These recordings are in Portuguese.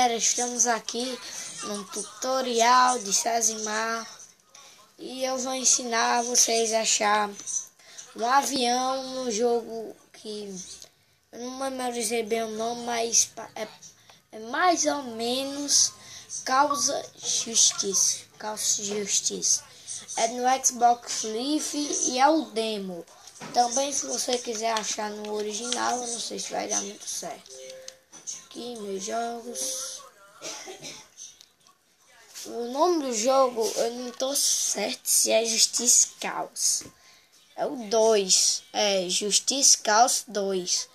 galera, estamos aqui num tutorial de Sazimar e eu vou ensinar vocês a achar um avião no jogo que eu não memorizei bem o nome, mas é mais ou menos Causa Justiça. É no Xbox Live e é o demo. Também, se você quiser achar no original, eu não sei se vai dar muito certo. Aqui, meus jogos. O nome do jogo, eu não tô certo se é Justice Chaos. É o 2. É Justice Chaos 2.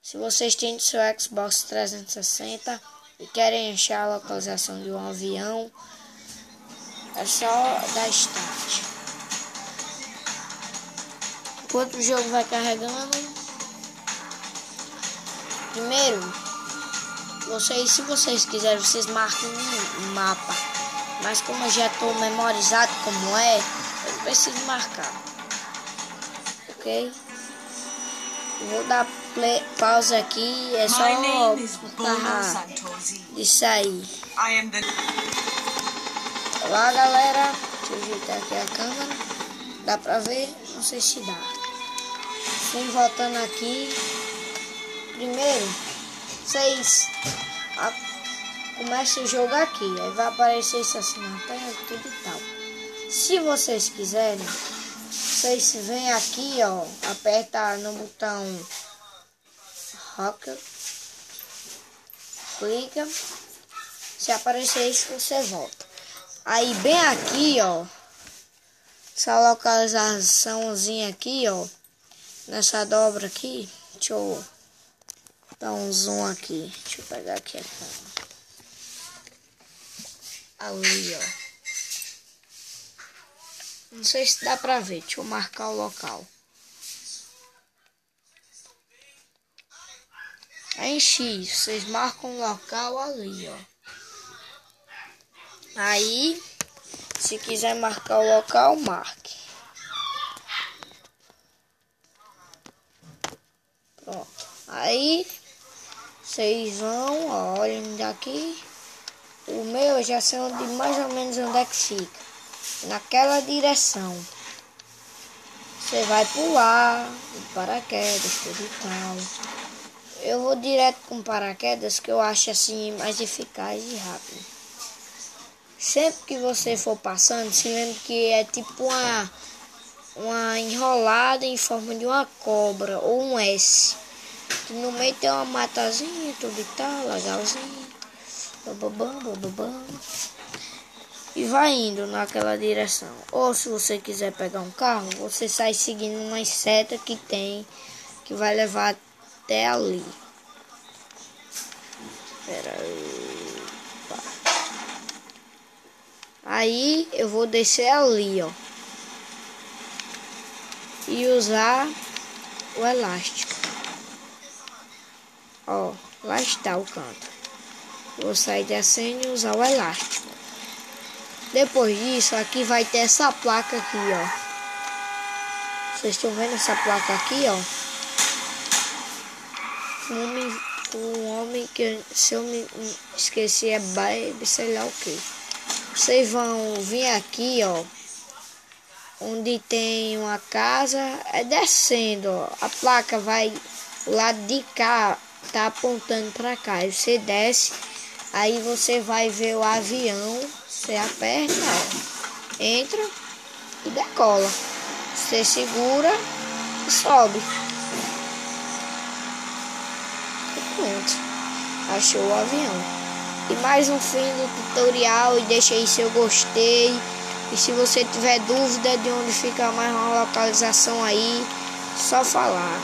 Se vocês têm do seu Xbox 360 e querem achar a localização de um avião, é só dar start. Enquanto o jogo vai carregando, primeiro, se vocês quiserem, vocês marcam um mapa. Mas como eu já estou memorizado como é, eu não preciso marcar. Ok? Eu vou dar pausa aqui, é só de sair. Olá galera, deixa eu ajeitar aqui a câmera. Dá pra ver? Não sei se dá. Vem voltando aqui. Primeiro, vocês começam o jogo aqui. Aí vai aparecer isso assim na tela, tudo e tal. Se vocês quiserem, vocês vêm aqui, ó, aperta no botão Rocket, clica. Se aparecer isso, você volta. Aí bem aqui, ó, essa localizaçãozinha aqui, ó, nessa dobra aqui, deixa eu dar um zoom aqui, deixa eu pegar aqui a câmera. Ali, ó, não sei se dá pra ver, deixa eu marcar o local. Aí em X, vocês marcam o local ali, ó. Aí, se quiser marcar o local, marque. Pronto. Aí, vocês vão, ó, olhem daqui. O meu eu já sei mais ou menos onde é que fica. Naquela direção. Você vai pular, paraquedas, tudo e tal. Eu vou direto com paraquedas, que eu acho assim mais eficaz e rápido. Sempre que você for passando, se lembre que é tipo uma enrolada em forma de uma cobra ou um S. Que no meio tem uma matazinha, tudo e tal, legalzinho. Bababam. E vai indo naquela direção. Ou se você quiser pegar um carro, você sai seguindo uma seta que tem, que vai levar até ali. Espera aí. Aí eu vou descer ali, ó. E usar o elástico. Ó, lá está o canto. Vou sair descendo e usar o elástico. Depois disso, aqui vai ter essa placa aqui, ó. Vocês estão vendo essa placa aqui, ó? Um homem que, se eu me esqueci, é baby, sei lá o que. Vocês vão vir aqui, ó, onde tem uma casa, é descendo, ó. A placa vai, o lado de cá tá apontando para cá. Aí você desce, aí você vai ver o avião, você aperta, ó, entra e decola. Você segura e sobe. E pronto, achou o avião. E mais um fim do tutorial, e deixa aí seu gostei. E se você tiver dúvida de onde fica mais uma localização aí, só falar.